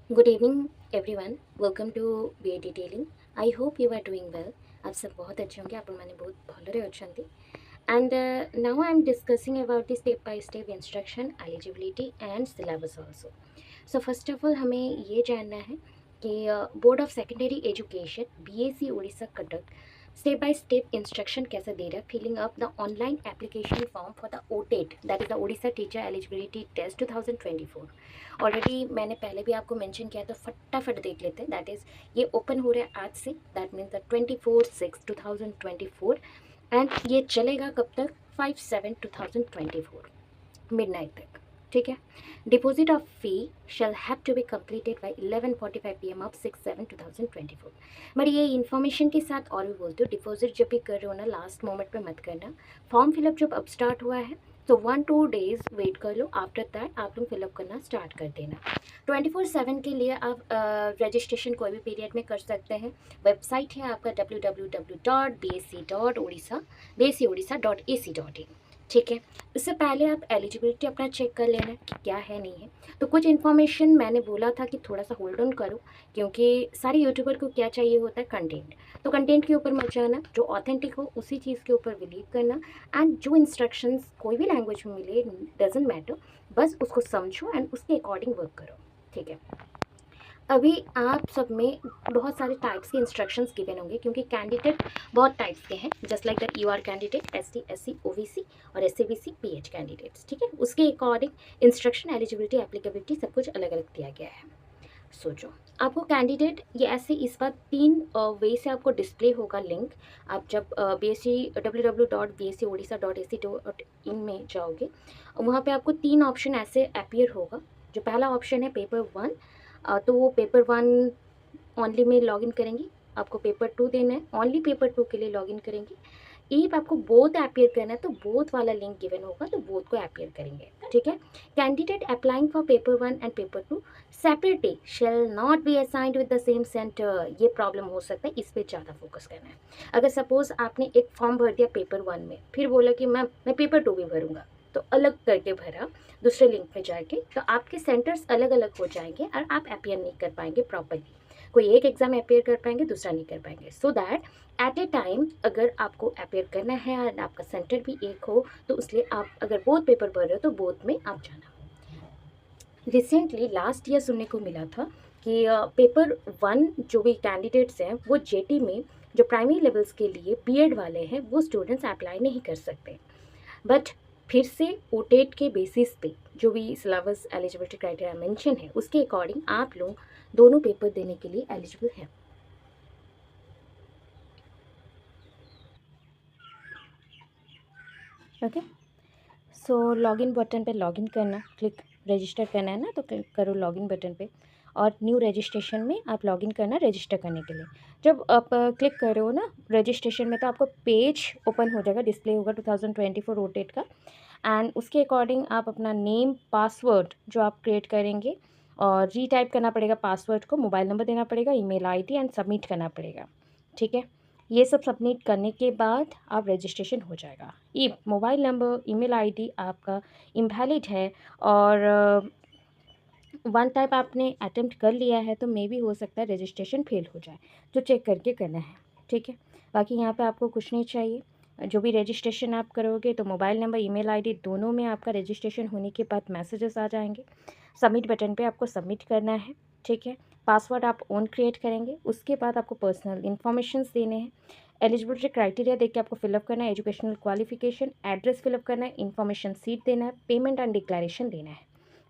Good evening everyone, welcome to BA detailing. I hope you are doing well. आप सब बहुत अच्छे होंगे, आपने बहुत भलरे अच्छा। And now I am discussing about the step by step instruction, eligibility and syllabus also. So first of all हमें ये जानना है कि board of secondary education BSC Orissa Cuttack step by step instruction कैसे दे रहा है filling up the online application form for the ओटेट, that is the Orissa teacher eligibility test 2024। Already मैंने पहले भी आपको मेंशन किया, तो फटाफट देख लेते हैं। दैट इज़ ये ओपन हो रहा है आज से, दैट मीन्स द 24/6/2024 एंड ये चलेगा कब तक? 5/7/2024 मिडनाइट तक। ठीक है। Deposit of fee shall have to be completed by 11:45 PM ऑफ 6/7/2024। बट ये इन्फॉर्मेशन के साथ और भी बोलते हो, डिपॉजिट जब भी कर रहे हो ना, लास्ट मोमेंट पे मत करना। फॉर्म फिलअप जब अब स्टार्ट हुआ है तो 1-2 डेज वेट कर लो, आफ्टर दैट आप लोग फिलअप करना स्टार्ट कर देना। 24/7 के लिए आप रजिस्ट्रेशन कोई भी पीरियड में कर सकते हैं। वेबसाइट है आपका www.bsc.odisha.ac.in। ठीक है। इससे पहले आप एलिजिबिलिटी अपना चेक कर लेना कि क्या है नहीं है। तो कुछ इन्फॉर्मेशन मैंने बोला था कि थोड़ा सा होल्ड ऑन करो, क्योंकि सारे यूट्यूबर को क्या चाहिए होता है? कंटेंट। तो कंटेंट के ऊपर मत जाना, जो ऑथेंटिक हो उसी चीज़ के ऊपर बिलीव करना। एंड जो इंस्ट्रक्शंस कोई भी लैंग्वेज में मिले, डजेंट मैटर, बस उसको समझो एंड उसके अकॉर्डिंग वर्क करो। ठीक है। अभी आप सब में बहुत सारे टाइप्स के इंस्ट्रक्शंस गिवन होंगे, क्योंकि कैंडिडेट बहुत टाइप्स के हैं। Just like that you are candidate ST, SC, OBC और एससीबीसी पीएच कैंडिडेट्स। ठीक है। उसके अकॉर्डिंग इंस्ट्रक्शन, एलिजिबिलिटी, एप्लीकेबिलिटी सब कुछ अलग अलग दिया गया है। सोचो, आपको कैंडिडेट ये ऐसे इस बार 3 वे से आपको डिस्प्ले होगा लिंक। आप जब www.bscodisha.ac.in में जाओगे, वहाँ पे आपको 3 ऑप्शन ऐसे अपीयर होगा। जो पहला ऑप्शन है पेपर 1, तो वो पेपर 1 ओनली में लॉगिन करेंगी। आपको पेपर 2 देना है, ओनली पेपर 2 के लिए लॉगिन करेंगी। इफ आपको बोथ अपीयर करना है तो बोथ वाला लिंक गिवन होगा, तो बोथ को अपीयर करेंगे। ठीक है। Candidate applying for paper 1 and paper 2 separately shall not be assigned with the same centre. ये प्रॉब्लम हो सकता है, इस पर ज़्यादा फोकस करना है। अगर सपोज आपने एक फॉर्म भर दिया पेपर 1 में, फिर बोला कि मैम मैं पेपर 2 भी भरूंगा, तो अलग करके भरा दूसरे लिंक में जाके, तो आपके सेंटर्स अलग अलग हो जाएंगे और आप अपीयर नहीं कर पाएंगे प्रॉपरली। कोई एक एग्जाम अपीयर कर पाएंगे, दूसरा नहीं कर पाएंगे। So that at A time अगर आपको अपीयर करना है और आपका सेंटर भी एक हो, तो इसलिए आप अगर बोथ पेपर भर रहे हो तो बोथ में आप जाना। रिसेंटली लास्ट ईयर सुनने को मिला था कि पेपर 1 जो भी कैंडिडेट्स हैं वो जेटी में, जो प्राइमरी लेवल्स के लिए बीएड वाले हैं, वो स्टूडेंट्स अप्लाई नहीं कर सकते। बट फिर से ओटेट के बेसिस पे जो भी सिलेबस, एलिजिबिलिटी क्राइटेरिया मेंशन है, उसके अकॉर्डिंग आप लोग दोनों पेपर देने के लिए एलिजिबल हैं। ओके। सो लॉगिन बटन पे लॉगिन करना, क्लिक रजिस्टर करना है ना, तो क्लिक करो लॉगिन बटन पे और न्यू रजिस्ट्रेशन में आप लॉगिन करना रजिस्टर करने के लिए। जब आप क्लिक कर रहे हो ना रजिस्ट्रेशन में, तो आपको पेज ओपन हो जाएगा, डिस्प्ले होगा 2024 रोटेट का। एंड उसके अकॉर्डिंग आप अपना नेम, पासवर्ड जो आप क्रिएट करेंगे, और रीटाइप करना पड़ेगा पासवर्ड को, मोबाइल नंबर देना पड़ेगा, ईमेल आईडी एंड सबमिट करना पड़ेगा। ठीक है। ये सब सबमिट करने के बाद आप रजिस्ट्रेशन हो जाएगा। ये मोबाइल नंबर, ईमेल आईडी आपका इनवैलिड है और वन टाइप आपने अटेम्प्ट कर लिया है, तो मे भी हो सकता है रजिस्ट्रेशन फेल हो जाए, तो चेक करके करना है। ठीक है। बाकी यहाँ पे आपको कुछ नहीं चाहिए। जो भी रजिस्ट्रेशन आप करोगे तो मोबाइल नंबर, ईमेल आईडी दोनों में आपका रजिस्ट्रेशन होने के बाद मैसेजेस आ जाएंगे। सबमिट बटन पे आपको सबमिट करना है। ठीक है। पासवर्ड आप ओन क्रिएट करेंगे। उसके बाद आपको पर्सनल इन्फॉर्मेशंस देने हैं। एलिजिबिलिटी क्राइटेरिया देख के आपको फिलअप करना है, एजुकेशनल क्वालिफिकेशन, एड्रेस फिलअप करना है, इन्फॉर्मेशन सीट देना है, पेमेंट एंड डिक्लेरेशन देना है।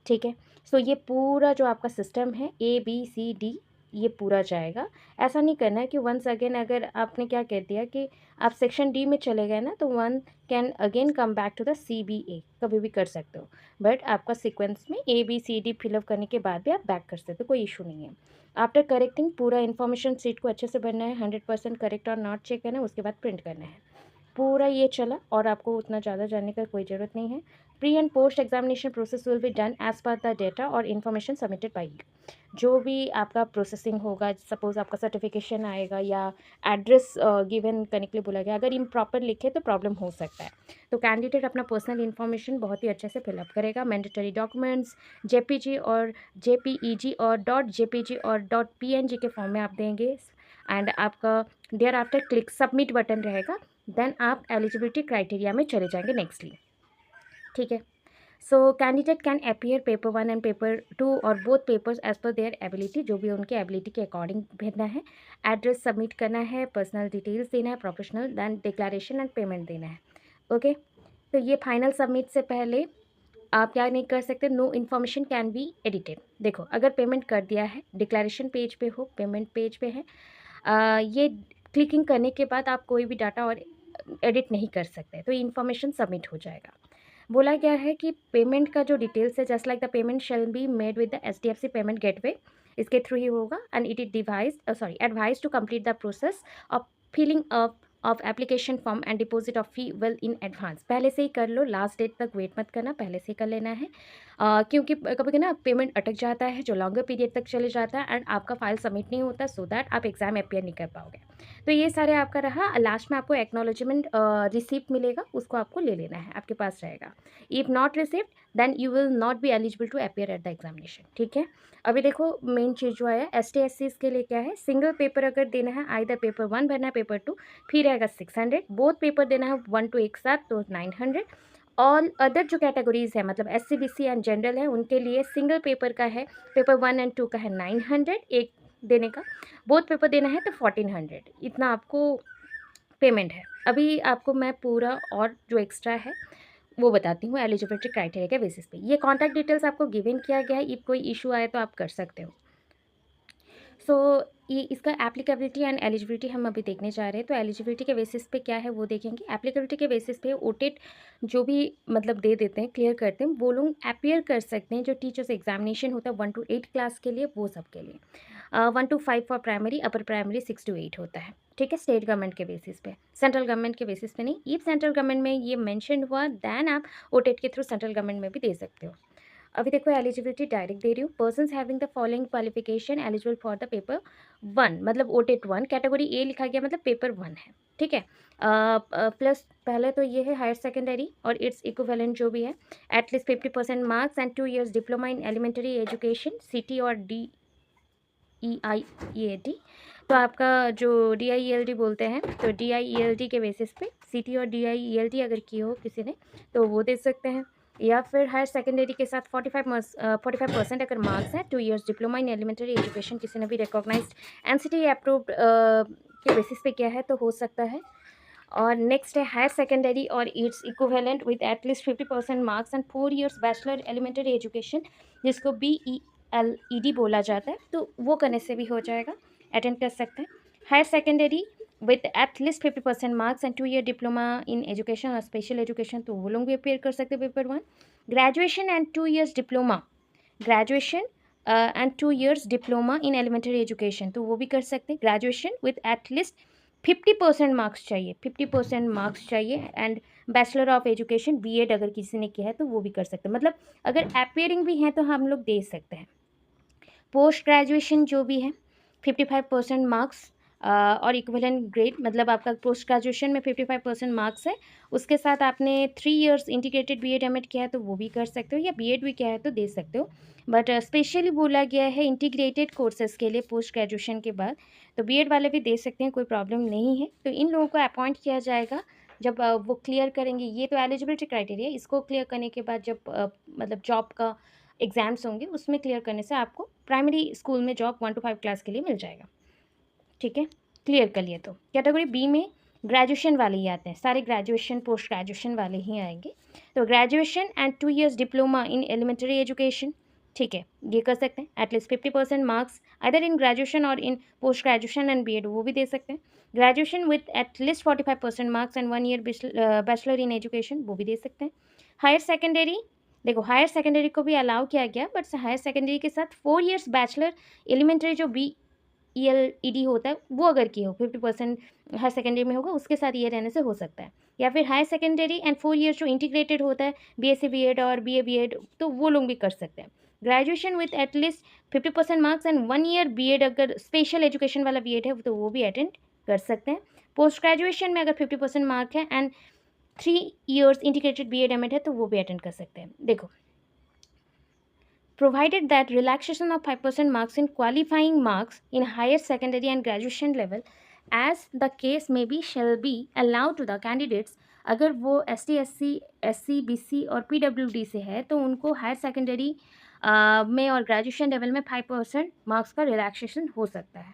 ठीक है। सो ये पूरा जो आपका सिस्टम है ABCD, ये पूरा जाएगा। ऐसा नहीं करना है कि वंस अगेन अगर आपने क्या कह दिया कि आप सेक्शन D में चले गए ना, तो one can again come back to the CBA, कभी भी कर सकते हो। बट आपका सीक्वेंस में ABCD फिलअप करने के बाद भी आप बैक कर सकते हो, कोई इशू नहीं है। आफ्टर करेक्टिंग पूरा इन्फॉर्मेशन सीट को अच्छे से भरना है, 100% करेक्ट और नॉट चेक करना है, उसके बाद प्रिंट करना है। पूरा ये चला और आपको उतना ज़्यादा जानने का कोई ज़रूरत नहीं है। Pre and post examination process will be done as per the data और इन्फॉर्मेशन सबमिटेड बाई यू। जो भी आपका प्रोसेसिंग होगा, सपोज आपका सर्टिफिकेशन आएगा या एड्रेस गिवन करने के लिए बोला गया, अगर इम्प्रॉपर लिखे तो प्रॉब्लम हो सकता है। तो कैंडिडेट अपना पर्सनल इन्फॉर्मेशन बहुत ही अच्छे से फिलअप करेगा। मैंडेटरी डॉक्यूमेंट्स जेपीजी और जेपीईजी और डॉट जेपीजी और डॉट पीएनजी के फॉर्म में आप देंगे एंड आपका thereafter click submit button रहेगा। देन आप एलिजिबिलिटी क्राइटेरिया में चले जाएंगे नेक्स्टली। ठीक है, so candidate can appear paper 1 and paper 2 और both papers as per their ability, जो भी उनके एबिलिटी के अकॉर्डिंग भेजना है। एड्रेस सबमिट करना है, पर्सनल डिटेल्स देना है, professional, then declaration and payment देना है। ओके, तो ये फाइनल सबमिट से पहले आप क्या नहीं कर सकते, no information can be edited. देखो, अगर पेमेंट कर दिया है, डिक्लेरेशन पेज पे हो, पेमेंट पेज पे है, ये क्लिकिंग करने के बाद आप कोई भी डाटा और एडिट नहीं कर सकते, तो ये इन्फॉर्मेशन सबमिट हो जाएगा। बोला गया है कि पेमेंट का जो डिटेल्स है, just like the payment shall be made with the HDFC payment gateway, इसके थ्रू ही होगा। And it is advise to complete the process of filling up of application form and deposit of fee well in advance. पहले से ही कर लो, last date तक wait मत करना, पहले से ही कर लेना है। क्योंकि कभी ना पेमेंट अटक जाता है, जो लॉन्गर पीरियड तक चले जाता है एंड आपका फाइल सबमिट नहीं होता, सो दैट आप एग्जाम अपियर नहीं कर पाओगे। तो ये सारे आपका रहा। लास्ट में आपको एक्नॉलेजमेंट रिसिप्ट मिलेगा, उसको आपको ले लेना है, आपके पास रहेगा। If not receipt then you will not be eligible to appear at the examination. ठीक है, अभी देखो मेन चीज़ जो है ST/SC के लिए क्या है, सिंगल पेपर अगर देना है, आइदर पेपर 1 भरना है, पेपर 2 फिर रहेगा 600, बोथ पेपर देना है 1 2 एक साथ तो 900। ऑल अदर जो कैटेगरीज है, मतलब SC BC एंड जनरल है, उनके लिए सिंगल पेपर का है, पेपर 1 एंड 2 का है 900 एक देने का, बोथ पेपर देना है तो 1400, इतना आपको पेमेंट है। अभी आपको मैं पूरा और जो एक्स्ट्रा है वो बताती हूँ एलिजिबिलिटी क्राइटेरिया के बेसिस पे। ये कॉन्टैक्ट डिटेल्स आपको गिवन किया गया है, इफ कोई इशू आए तो आप कर सकते हो। सो ये इसका एप्लीकेबिलिटी एंड एलिजिबिलिटी हम अभी देखने जा रहे हैं। तो एलिजिबिलिटी के बेसिस पे क्या है वो देखेंगे। एप्लीकेबिलिटी के बेसिस पे ओटेट जो भी मतलब दे देते हैं, क्लियर करते हैं, वो लोग अपियर कर सकते हैं। जो टीचर्स एग्जामिनेशन होता है 1 to 8 क्लास के लिए, वो सब के लिए 1 to 5 for primary, upper primary 6 to 8 होता है। ठीक है, स्टेट गवर्नमेंट के बेसिस पे, सेंट्रल गवर्नमेंट के बेसिस पे नहीं। इफ सेंट्रल गवर्नमेंट में ये मेंशन हुआ देन आप ओटेट के थ्रू सेंट्रल गवर्नमेंट में भी दे सकते हो। अभी देखो एलिजिबिलिटी डायरेक्ट दे रही हूँ। Persons having the following qualification eligible for the paper 1, मतलब ओटेट 1 कैटेगरी ए लिखा गया, मतलब पेपर 1 है। ठीक है, प्लस पहले तो ये है हायर सेकेंडरी और इट्स इक्विवेलेंट जो भी है, at least 50% marks and 2 years diploma in elementary education, CT और DEIELD। तो आपका जो DIELD बोलते हैं, तो DIELD के बेसिस पे CT और DIELD अगर की हो किसी ने तो वो दे सकते हैं। या फिर हायर सेकेंडरी के साथ 45% अगर मार्क्स है, 2 years diploma in elementary education किसी ने भी रिकॉग्नाइज्ड NCT अप्रूव्ड के बेसिस पे किया है तो हो सकता है। और नेक्स्ट है हायर सेकेंडरी और its equivalent with at least 50% marks and 4 years bachelor elementary education, जिसको BELED बोला जाता है, तो वो करने से भी हो जाएगा, अटेंड कर सकते हैं। Higher secondary with at least 50% marks and 2 year diploma in education और स्पेशल एजुकेशन, तो वो लोग भी अपेयर कर सकते हैं paper 1। Graduation and 2 years diploma, graduation and 2 years diploma in elementary education, तो वो भी कर सकते हैं। ग्रेजुएशन विथ एटलीस्ट 50% मार्क्स चाहिए, 50% मार्क्स चाहिए and bachelor of education BEd अगर किसी ने किया है तो वो भी कर सकते हैं। मतलब अगर अपेयरिंग भी हैं तो हम लोग दे सकते हैं। पोस्ट ग्रेजुएशन जो भी है 55% मार्क्स और इक्विवेलेंट ग्रेड, मतलब आपका पोस्ट ग्रेजुएशन में 55% मार्क्स है, उसके साथ आपने 3 years इंटीग्रेटेड BEd MAd किया है तो वो भी कर सकते हो, या BEd भी किया है तो दे सकते हो। बट स्पेशली बोला गया है इंटीग्रेटेड कोर्सेज के लिए पोस्ट ग्रेजुएशन के बाद, तो BEd वाले भी दे सकते हैं, कोई प्रॉब्लम नहीं है। तो इन लोगों को अपॉइंट किया जाएगा जब वो क्लियर करेंगे। ये तो एलिजिबिलिटी क्राइटेरिया, इसको क्लियर करने के बाद जब मतलब जॉब का एग्ज़ाम्स होंगे उसमें क्लियर करने से आपको प्राइमरी स्कूल में जॉब 1 to 5 क्लास के लिए मिल जाएगा। ठीक है, क्लियर कर लिए। तो कैटेगरी B में ग्रेजुएशन वाले ही आते हैं, सारे ग्रेजुएशन पोस्ट ग्रेजुएशन वाले ही आएंगे। तो graduation and 2 years diploma in elementary education, ठीक है, ये कर सकते हैं। At least 50% marks other in graduation और in post graduation and BEd, वो भी दे सकते हैं। Graduation with at least 45% marks and 1 year bachelor in education, वो भी दे सकते हैं। हायर सेकेंडरी, देखो हायर सेकेंडरी को भी अलाउ किया गया, बट हायर सेकेंडरी के साथ 4 years बैचलर एलिमेंट्री जो ELED होता है वो अगर किए हो, 50% हायर सेकेंडरी में होगा, उसके साथ ये रहने से हो सकता है। या फिर हायर सेकेंडरी एंड 4 ईयर्स जो इंटीग्रेटेड होता है, BSc B.Ed और BA B.Ed, तो वो लोग भी कर सकते हैं। Graduation with at least 50% marks and 1 year B.Ed, अगर स्पेशल एजुकेशन वाला B.Ed है तो वो भी अटेंड कर सकते हैं। पोस्ट ग्रेजुएशन में अगर 50% मार्क है and 3 years integrated B.Ed M.Ed है तो वो भी अटेंड कर सकते हैं। देखो, provided that relaxation of 5% marks in qualifying marks in higher secondary and graduation level as the case may be shall be allowed to the candidates, अगर वो ST SC SC BC और PWD से है तो उनको हायर सेकेंडरी में और graduation level में 5% मार्क्स का रिलैक्सेशन हो सकता है।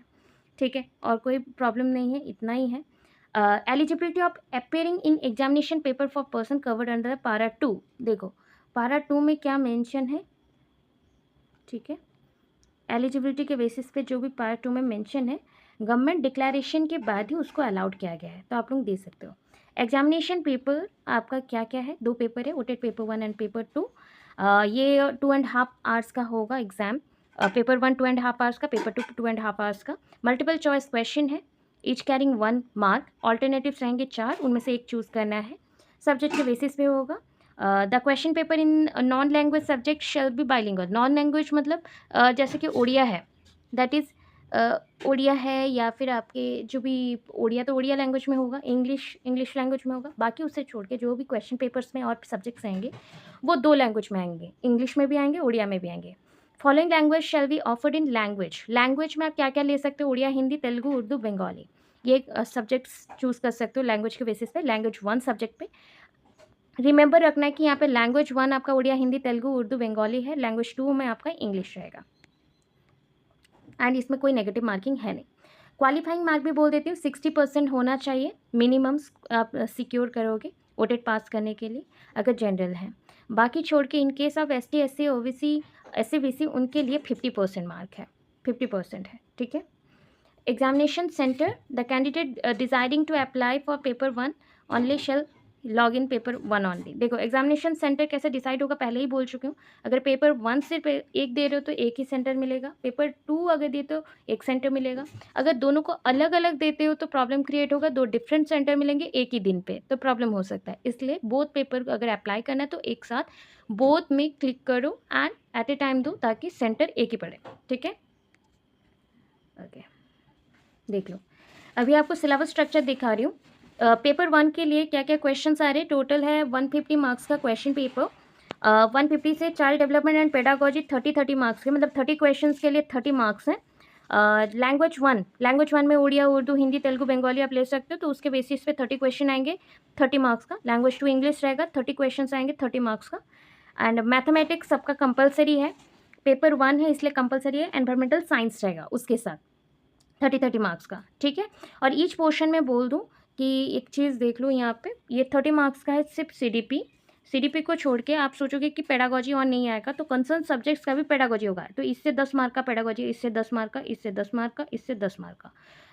ठीक है, और कोई प्रॉब्लम नहीं है, इतना ही है। Eligibility of appearing in examination paper for person covered under पारा 2। देखो पारा 2 में क्या मेंशन है, ठीक है, एलिजिबिलिटी के बेसिस पे जो भी पार्ट 2 में मेंशन है, गवर्नमेंट डिक्लेरेशन के बाद ही उसको अलाउड किया गया है, तो आप लोग दे सकते हो। एग्जामिनेशन पेपर आपका क्या क्या है, 2 पेपर है, ओटेड पेपर 1 एंड पेपर 2। ये 2.5 आवर्स का होगा एग्जाम। पेपर 1 2.5 आवर्स का, पेपर 2 2.5 आवर्स का। मल्टीपल चॉइस क्वेश्चन है, ईच कैरिंग 1 मार्क। ऑल्टरनेटिव्स रहेंगे 4, उनमें से एक चूज़ करना है, सब्जेक्ट के बेसिस पे होगा। The question paper in non language subject shall be bilingual. Non language मतलब जैसे कि ओडिया है, दैट इज़ ओडिया है, या फिर आपके जो भी ओडिया तो ओडिया लैंग्वेज में होगा, इंग्लिश लैंग्वेज में होगा, बाकी उससे छोड़ के जो भी क्वेश्चन पेपर्स में और सब्जेक्ट्स आएंगे वो 2 लैंग्वेज में आएंगे, इंग्लिश में भी आएंगे, ओडिया में भी आएंगे। Following language shall be offered in language. Language में आप क्या क्या ले सकते हो, ओडिया, हिंदी, तेलुगु, उर्दू, बंगाली, ये सब्जेक्ट्स चूज़ कर सकते हो लैंग्वेज के बेसिस पे, लैंग्वेज 1 सब्जेक्ट पे। रिमेंबर रखना है कि यहाँ पे लैंग्वेज 1 आपका ओडिया, हिंदी, तेलुगु, उर्दू, बंगाली है, लैंग्वेज 2 में आपका इंग्लिश रहेगा, एंड इसमें कोई नेगेटिव मार्किंग है नहीं। क्वालिफाइंग मार्क भी बोल देती हूँ, 60% होना चाहिए मिनिमम, आप सिक्योर करोगे ओटेड पास करने के लिए अगर जनरल है। बाकी छोड़ के in case of ST SC OBC SC BC उनके लिए 50% मार्क है, 50% है, ठीक है। Examination centre, the candidate deciding to apply for paper 1 only shall log in paper 1 only. देखो एग्जामिनेशन सेंटर कैसे डिसाइड होगा पहले ही बोल चुकी हूँ। अगर पेपर 1 सिर्फ एक दे रहे हो तो एक ही सेंटर मिलेगा, पेपर 2 अगर देते हो एक सेंटर मिलेगा। अगर दोनों को अलग अलग देते हो तो प्रॉब्लम क्रिएट होगा, 2 डिफरेंट सेंटर मिलेंगे एक ही दिन पे, तो प्रॉब्लम हो सकता है। इसलिए बोथ पेपर अगर अप्लाई करना है तो एक साथ बोथ में क्लिक करो एंड एट ए टाइम दो, ताकि सेंटर एक ही पड़े, ठीक है। ओके, देख लो, अभी आपको सिलेबस स्ट्रक्चर दिखा रही हूँ। पेपर 1 के लिए क्या क्या क्वेश्चन आ रहे, टोटल है 150 मार्क्स का क्वेश्चन पेपर। 150 से child development and pedagogy 30 marks के, मतलब 30 क्वेश्चंस के लिए 30 मार्क्स हैं। लैंग्वेज 1 में उड़िया, उर्दू, हिंदी, तेलुगु, बंगाली आप ले सकते हो, तो उसके बेसिस पे 30 क्वेश्चन आएंगे 30 मार्क्स का। लैंग्वेज 2 इंग्लिश रहेगा, 30 क्वेश्चन आएंगे 30 मार्क्स का। एंड मैथमेटिक्स सबका कंपलसरी है, पेपर 1 है इसलिए कंपलसरी है। एनवायरमेंटल साइंस रहेगा उसके साथ 30 मार्क्स का, ठीक है। और ईच पोर्शन में बोल दूँ कि एक चीज़ देख लो यहाँ पे, ये 30 मार्क्स का है सिर्फ CDP को छोड़ के। आप सोचोगे कि पेडागोजी और नहीं आएगा, तो कंसर्न सब्जेक्ट्स का भी पेडागोजी होगा, तो इससे 10 मार्क का पेडागोजी, इससे 10 मार्क का, इससे 10 मार्क का, इससे 10 मार्क का।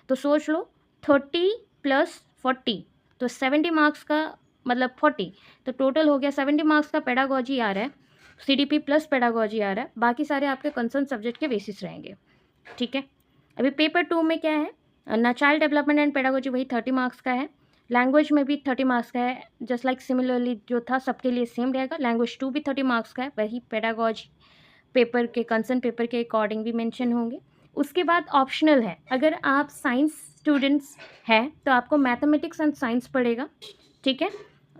तो सोच लो 30 + 40 तो 70 मार्क्स का, मतलब 40, तो टोटल हो गया 70 मार्क्स का पेडागोजी आ रहा है, CDP प्लस पेडागोजी आ रहा है, बाकी सारे आपके कंसर्न सब्जेक्ट के बेसिस रहेंगे, ठीक है। अभी पेपर 2 में क्या है ना, चाइल्ड डेवलपमेंट एंड पेडागोजी वही 30 मार्क्स का है। लैंग्वेज में भी 30 मार्क्स का है, जस्ट लाइक सिमिलरली जो था सबके लिए सेम रहेगा। लैंग्वेज 2 भी 30 मार्क्स का है, वही पेडागोजी पेपर के कंसर्न पेपर के अकॉर्डिंग भी मेंशन होंगे। उसके बाद ऑप्शनल है, अगर आप साइंस स्टूडेंट्स हैं तो आपको मैथमेटिक्स एंड साइंस पड़ेगा, ठीक है।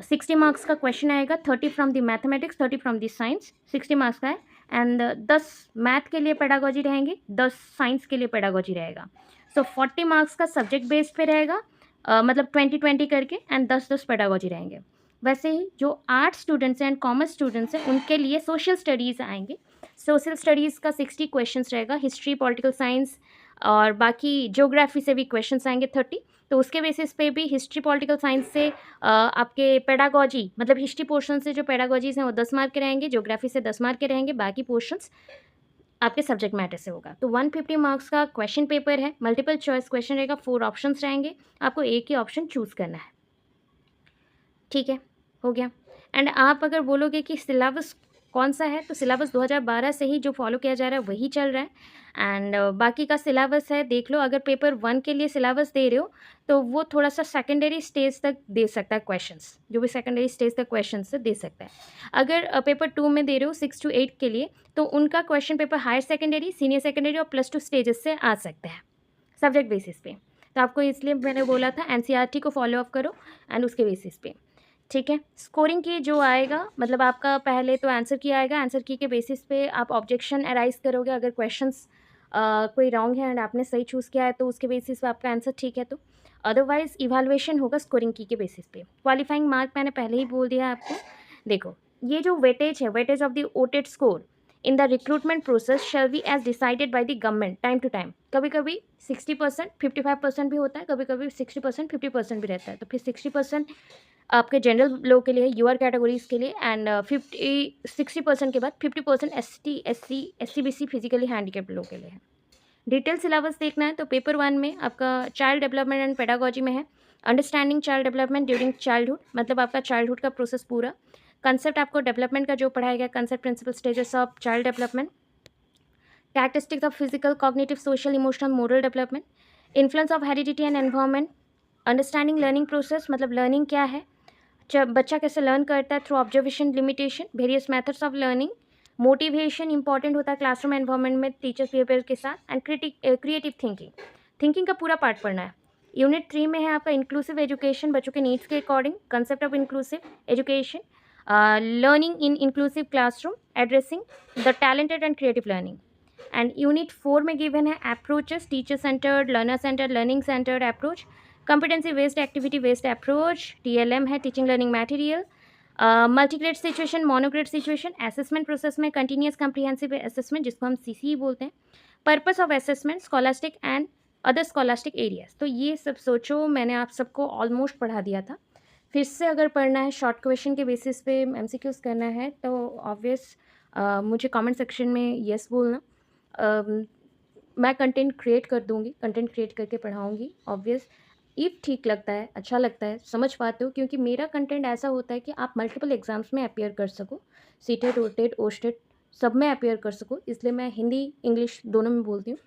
60 मार्क्स का क्वेश्चन आएगा, 30 from the mathematics, 30 from the science, 60 marks का है। एंड 10 मैथ के लिए पेडागोजी रहेंगे, 10 साइंस के लिए पेडागोजी रहेगा। सो 40 मार्क्स का सब्जेक्ट बेस पे रहेगा, मतलब 20-20 करके, एंड 10-10 पेडागोजी रहेंगे। वैसे ही जो आर्ट स्टूडेंट्स हैं एंड कॉमर्स स्टूडेंट्स हैं उनके लिए सोशल स्टडीज़ आएंगे। सोशल स्टडीज़ का 60 क्वेश्चंस रहेगा, हिस्ट्री, पॉलिटिकल साइंस और बाकी ज्योग्राफी से भी क्वेश्चंस आएंगे 30। तो उसके बेसिस पे भी हिस्ट्री, पॉलिटिकल साइंस से आपके पेडागोजी, मतलब हिस्ट्री पोर्शन से जो पेडागोजीज हैं वो 10 मार्क के रहेंगे, ज्योग्राफी से 10 मार्क के रहेंगे, बाकी पोर्शंस आपके सब्जेक्ट मैटर से होगा। तो 150 मार्क्स का क्वेश्चन पेपर है, मल्टीपल चॉइस क्वेश्चन रहेगा, 4 ऑप्शंस रहेंगे, आपको एक ही ऑप्शन चूज़ करना है, ठीक है, हो गया। एंड आप अगर बोलोगे कि सिलेबस कौन सा है, तो सिलेबस 2012 से ही जो फॉलो किया जा रहा है वही चल रहा है। एंड बाकी का सिलेबस है देख लो। अगर पेपर 1 के लिए सिलेबस दे रहे हो तो वो थोड़ा सा सेकेंडरी स्टेज तक दे सकता है क्वेश्चंस, जो भी सेकेंडरी स्टेज तक क्वेश्चंस दे सकता है। अगर पेपर 2 में दे रहे हो 6 to 8 के लिए, तो उनका question paper higher secondary, senior secondary और +2 स्टेजेस से आ सकता है सब्जेक्ट बेसिस पे। तो आपको इसलिए मैंने बोला था एनसीईआरटी को फॉलो अप करो एंड उसके बेसिस पे, ठीक है। स्कोरिंग की जो आएगा, मतलब आपका पहले तो आंसर की आएगा, आंसर की के बेसिस पे आप ऑब्जेक्शन अराइज करोगे। अगर क्वेश्चंस कोई रॉन्ग है एंड आपने सही चूज़ किया है तो उसके बेसिस पे आपका आंसर ठीक है। तो अदरवाइज इवैल्यूएशन होगा स्कोरिंग की के बेसिस पे। क्वालिफाइंग मार्क मैंने पहले ही बोल दिया आपको। देखो ये जो वेटेज है, weightage of the OTET score in the recruitment process shall be as decided by the government time to time. कभी कभी 60%, 55% भी होता है, कभी कभी 60%, 50% भी रहता है। तो फिर 60% आपके जनरल लोग के लिए, यूआर कैटेगरीज के लिए, एंड 60% के बाद 50% ST SC SCBC physically handicapped लोग के लिए है। डिटेल सिलेबस देखना है तो पेपर 1 में आपका चाइल्ड डेवलपमेंट एंड पेडागोजी में है understanding child development during childhood, मतलब आपका चाइल्डहुड का प्रोसेस पूरा कंसेप्ट आपको डेवलपमेंट का जो पढ़ाया गया, concept principle stages of child development, characteristics of physical cognitive social emotional moral development, influence of heredity and environment, understanding learning process, मतलब लर्निंग क्या है, जब बच्चा कैसे लर्न करता है through observation limitation, various methods of learning, motivation important होता है क्लासरूम एनवायरनमेंट में टीचर्स बिहेवियर के साथ, एंड क्रिएटिव थिंकिंग, थिंकिंग का पूरा पार्ट पढ़ना है। यूनिट 3 में है आपका इंक्लूसिव एजुकेशन, बच्चों के नीड्स के according, concept of inclusive education, learning in inclusive classroom, addressing the talented and creative learning. And unit 4 में गिवन है approaches, teacher centred, learner centred, learning centred approach, competency based activity based approach, TLM है teaching learning material, multigrade situation, monograde situation, assessment process में continuous comprehensive assessment जिसको हम CCE बोलते हैं, purpose of assessment, scholastic and other scholastic areas. तो ये सब सोचो मैंने आप सबको ऑलमोस्ट पढ़ा दिया था। फिर से अगर पढ़ना है, शॉर्ट क्वेश्चन के बेसिस पे MCQs करना है तो ऑब्वियस मुझे कमेंट सेक्शन में येस बोलना। मैं कंटेंट क्रिएट कर दूँगी, कंटेंट क्रिएट करके पढ़ाऊँगी ऑब्वियस। इफ़ ठीक लगता है, अच्छा लगता है, समझ पाते हो, क्योंकि मेरा कंटेंट ऐसा होता है कि आप मल्टीपल एग्ज़ाम्स में अपीयर कर सको, सीटेट, ओटेट, ओस्टेट सब में अपीयर कर सको, इसलिए मैं हिंदी इंग्लिश दोनों में बोलती हूँ।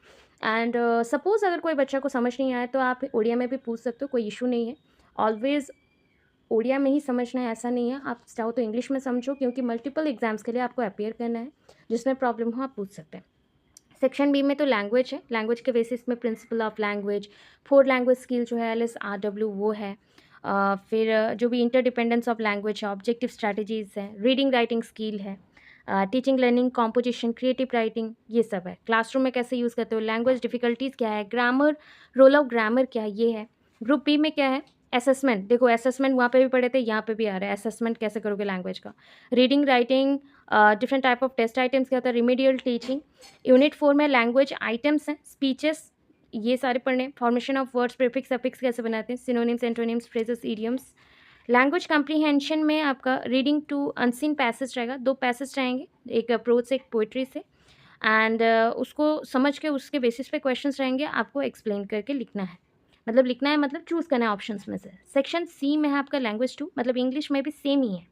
एंड सपोज़ अगर कोई बच्चा को समझ नहीं आया तो आप उड़िया में भी पूछ सकते हो, कोई इशू नहीं है। ऑलवेज़ उड़िया में ही समझना है ऐसा नहीं है, आप चाहो तो इंग्लिश में समझो, क्योंकि मल्टीपल एग्ज़ाम्स के लिए आपको अपीयर करना है। जिसमें प्रॉब्लम हो आप पूछ सकते हैं। सेक्शन बी में तो लैंग्वेज है, लैंग्वेज के बेसिस में principle of language, 4 language skill जो है LSRW वो है। फिर जो भी इंटरडिपेंडेंस ऑफ लैंग्वेज है, ऑब्जेक्टिव स्ट्रैटेजीज़ है, रीडिंग राइटिंग स्किल है, teaching learning, composition, creative writing, ये सब है। क्लासरूम में कैसे यूज़ करते हो, लैंग्वेज डिफ़िकल्टीज़ क्या है, ग्रामर, रोल ऑफ ग्रामर क्या है, ये है। ग्रुप बी में क्या है, असेसमेंट। देखो असेसमेंट वहाँ पे भी पढ़े थे, यहाँ पे भी आ रहा है, असेसमेंट कैसे करोगे लैंग्वेज का। Reading writing, different type of test items क्या होता है, रिमीडियल टीचिंग। यूनिट 4 में लैंग्वेज आइटम्स हैं, स्पीचेस, ये सारे पढ़ने, formation of words, prefix suffix कैसे बनाते हैं, synonyms, antonyms, phrases, idioms. Language comprehension में आपका रीडिंग टू अनसीन पैसेज रहेगा, 2 पैसेज रहेंगे, एक प्रोज से एक पोइट्री से, एंड उसको समझ के उसके बेसिस पे क्वेश्चंस रहेंगे, आपको एक्सप्लेन करके लिखना है। मतलब लिखना है मतलब चूज़ करना है ऑप्शंस में से। सेक्शन सी में है आपका लैंग्वेज 2, मतलब इंग्लिश में भी सेम ही है,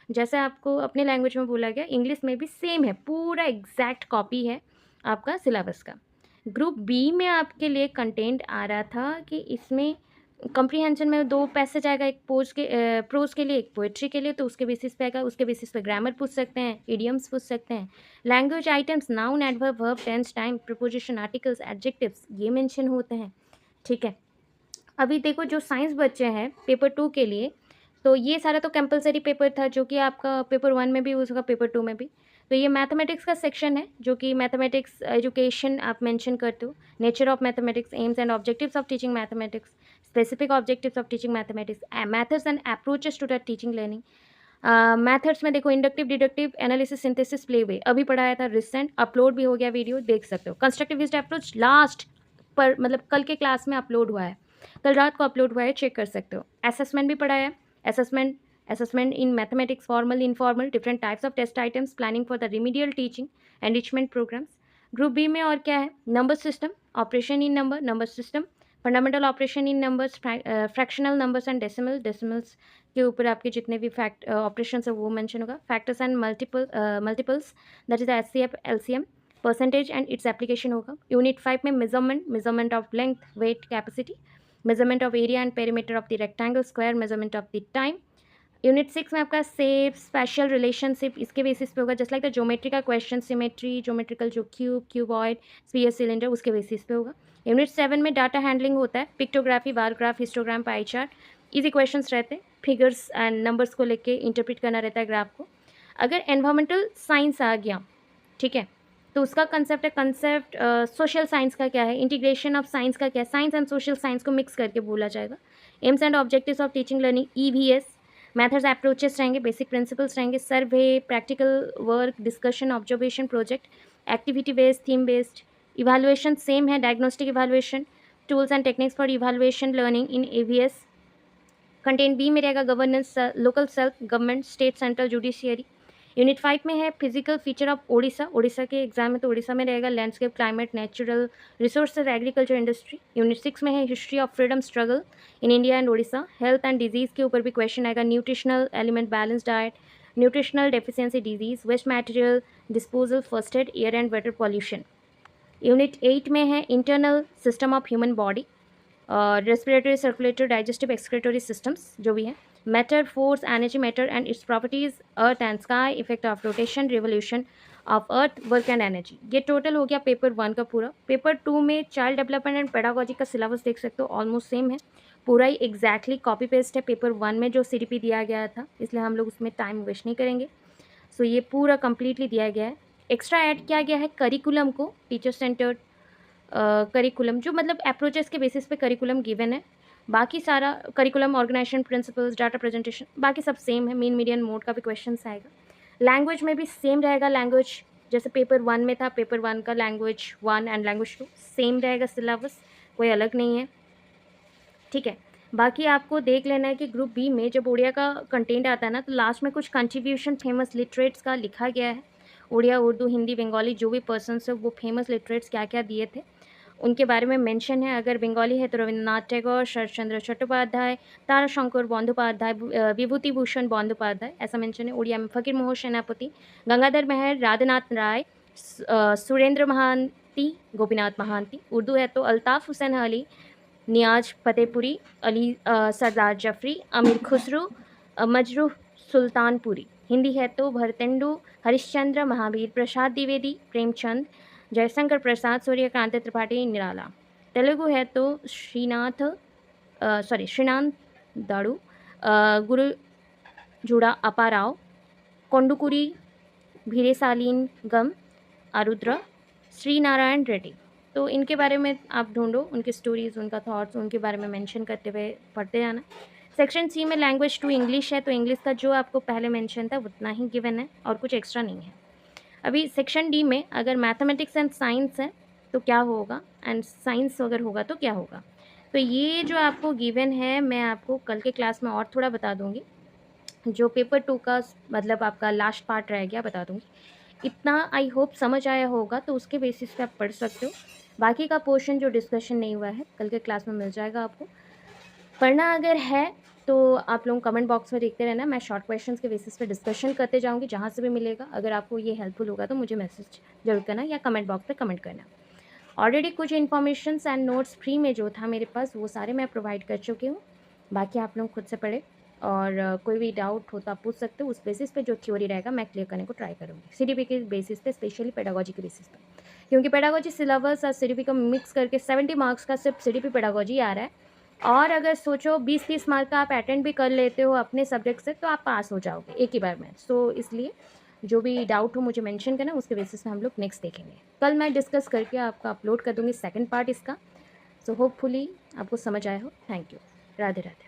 जैसे आपको अपने लैंग्वेज में बोला गया इंग्लिश में भी सेम है, पूरा एग्जैक्ट कॉपी है आपका सिलेबस का। ग्रुप बी में आपके लिए कंटेंट आ रहा था कि इसमें कम्प्रीहेंशन में 2 पैसेज आएगा, एक प्रोज के लिए, एक पोइट्री के लिए, तो उसके बेसिस पे आएगा, उसके बेसिस पे ग्रामर पूछ सकते हैं, इडियम्स पूछ सकते हैं। Language items noun, adverb, verb, tense, time, preposition, articles, adjectives ये मेंशन होते हैं, ठीक है। अभी देखो जो साइंस बच्चे हैं पेपर 2 के लिए, तो ये सारा तो कंपलसरी पेपर था जो कि आपका पेपर 1 में भी उसका पेपर 2 में भी। तो ये मैथमेटिक्स का सेक्शन है जो कि मैथमेटिक्स एजुकेशन आप मेंशन करते हो, nature of mathematics, aims and objectives of teaching mathematics, specific objectives of teaching mathematics, methods and approaches to the teaching learning. Methods में देखो inductive, deductive, analysis, synthesis, play way अभी पढ़ाया था, recent upload भी हो गया वीडियो, देख सकते हो। कंस्ट्रक्टिविस्ट अप्रोच लास्ट पर मतलब कल के क्लास में अपलोड हुआ है, कल रात को अपलोड हुआ है, चेक कर सकते हो। असेसमेंट भी पढ़ाया है, assessment in mathematics, formal, informal, different types of test items, planning for the remedial teaching, enrichment programmes. Group B में और क्या है, number system, operation in number, number system, fundamental operation in numbers, fractional numbers and decimals के ऊपर आपके जितने भी operation है वो मेंशन होगा. Factors and multiples, that is HCF LCM, percentage and its application होगा. यूनिट 5 में measurement of length, weight, capacity, measurement of area and perimeter of the rectangle, square, measurement of the time. Unit 6 में आपका shape, spatial relationship, इसके basis पे होगा. Just like the geometry का question, symmetry, geometrical जो cuboid, sphere, cylinder, उसके basis पे होगा. यूनिट 7 में डाटा हैंडलिंग होता है, pictography, bar graph, histogram, pie chart, easy questions रहते हैं. फिगर्स एंड नंबर्स को लेके इंटरप्रेट करना रहता है ग्राफ को. अगर एनवायरमेंटल साइंस आ गया, ठीक है, तो उसका कंसेप्ट सोशल साइंस का क्या है, इंटीग्रेशन ऑफ साइंस का क्या है, साइंस एंड सोशल साइंस को मिक्स करके बोला जाएगा. Aims and objectives of teaching learning, EVS, methods approaches रहेंगे, बेसिक प्रिंसिपल्स रहेंगे, survey, practical work, discussion, observation, project, activity based, theme based. Evaluation same है, diagnostic evaluation, tools and techniques for evaluation learning in EVS. Content B में रहेगा governance, local self government, state, central, judiciary. Unit 5 में है physical feature of Odisha. Odisha के exam में तो ओडिशा में रहेगा landscape, climate, natural resources, agriculture, industry. Unit 6 में है history of freedom struggle in India and Odisha. Health and disease के ऊपर भी क्वेश्चन आएगा. Nutritional element, balance diet, nutritional deficiency disease, waste material disposal, first aid, air and water pollution. Unit 8 में है internal system of human body, respiratory, circulatory, digestive, excretory systems जो भी है. Matter, force, energy, matter and its properties, earth and sky, effect of rotation, revolution of earth, work and energy. ये total हो गया paper 1 का पूरा. Paper 2 में child development and pedagogy का सिलेबस देख सकते हो, ऑलमोस्ट सेम है, पूरा ही एग्जैक्टली कॉपी पेस्ट है पेपर 1 में जो CDP दिया गया था, इसलिए हम लोग उसमें टाइम वेस्ट नहीं करेंगे. सो ये पूरा कम्प्लीटली दिया गया है. एक्स्ट्रा ऐड किया गया है करिकुलम को, टीचर सेंटर्ड करिकुलम, जो मतलब अप्रोचेस के बेसिस पे करिकुलम गिवन है. बाकी सारा curriculum, organisation principles, data presentation, बाकी सब सेम है. मीन मीडियन मोड का भी क्वेश्चन आएगा. लैंग्वेज में भी सेम रहेगा. लैंग्वेज जैसे पेपर 1 में था, पेपर 1 का लैंग्वेज 1 एंड लैंग्वेज 2 सेम रहेगा सिलेबस, कोई अलग नहीं है, ठीक है. बाकी आपको देख लेना है कि ग्रुप बी में जब उड़िया का कंटेंट आता है ना, तो लास्ट में कुछ कंट्रीब्यूशन फेमस लिटरेट्स का लिखा गया है. उड़िया, उर्दू, हिंदी, बंगाली जो भी पर्सन्स है वो फेमस लिटरेट्स क्या क्या दिए थे उनके बारे में मेंशन है. अगर बंगाली है तो रविंद्रनाथ टैगोर, शरतचंद्र चट्टोपाध्याय, ताराशंकर बंदोपाध्याय, विभूतिभूषण बंदोपाध्याय, ऐसा मेंशन है. उड़िया में फकीर मोहन सेनापति, गंगाधर मेहर, राधानाथ राय, सुरेंद्र महांती, गोपीनाथ महांती. उर्दू है तो अल्ताफ़ हुसैन अली, नियाज फतेहपुरी, अली सरदार जफरी, अमीर खुसरो, मजरूह सुल्तानपुरी. हिंदी है तो भरतेंदु हरिश्चंद्र, महावीर प्रसाद द्विवेदी, प्रेमचंद, जयशंकर प्रसाद, सूर्यकांत त्रिपाठी, निराला. तेलुगु है तो श्रीनाथ दाड़ू, गुरु जुड़ा अपाराव, कोंडुकुरी, भीरेसालीन गम, आरुद्र, श्री नारायण रेड्डी. तो इनके बारे में आप ढूंढो, उनकी स्टोरीज़, उनका थॉट्स, उनके बारे में मेंशन करते हुए पढ़ते जाना. सेक्शन सी में लैंग्वेज 2 इंग्लिश है, तो इंग्लिश का जो आपको पहले मेंशन था उतना ही गिवन है और कुछ एक्स्ट्रा नहीं है. अभी सेक्शन डी में अगर मैथमेटिक्स एंड साइंस है तो क्या होगा, एंड साइंस अगर होगा तो क्या होगा. तो ये जो आपको गिवन है मैं आपको कल के क्लास में और थोड़ा बता दूँगी. जो पेपर 2 का मतलब आपका लास्ट पार्ट रह गया बता दूँगी. इतना आई होप समझ आया होगा, तो उसके बेसिस पे आप पढ़ सकते हो. बाकी का पोर्शन जो डिस्कशन नहीं हुआ है कल के क्लास में मिल जाएगा आपको. पढ़ना अगर है तो आप लोग कमेंट बॉक्स में देखते रहना, मैं शॉर्ट क्वेश्चंस के बेसिस पे डिस्कशन करते जाऊंगी जहाँ से भी मिलेगा. अगर आपको ये हेल्पफुल होगा तो मुझे मैसेज जरूर करना या कमेंट बॉक्स पे कमेंट करना. ऑलरेडी कुछ इन्फॉर्मेशंस एंड नोट्स फ्री में जो था मेरे पास वो सारे मैं प्रोवाइड कर चुकी हूँ. बाकी आप लोग खुद से पढ़े और कोई भी डाउट हो तो आप पूछ सकते हो. उस बेसिस पे जो थ्योरी रहेगा मैं क्लियर करने को ट्राई करूँगी CDP के बेसिस पे, स्पेशली पेडागोजी के बेसिस पे, क्योंकि पेडागोजी सिलेबस और CDP को मिक्स करके 70 मार्क्स का सिर्फ CDP पेडागोजी आ रहा है. और अगर सोचो 20-30 मार्क का आप अटेंड भी कर लेते हो अपने सब्जेक्ट से तो आप पास हो जाओगे एक ही बार में. सो इसलिए जो भी डाउट हो मुझे मेंशन करना, उसके बेसिस पे हम लोग नेक्स्ट देखेंगे. कल मैं डिस्कस करके आपका अपलोड कर दूँगी सेकंड पार्ट इसका. सो होपफुली आपको समझ आया हो. Thank you. राधे राधे.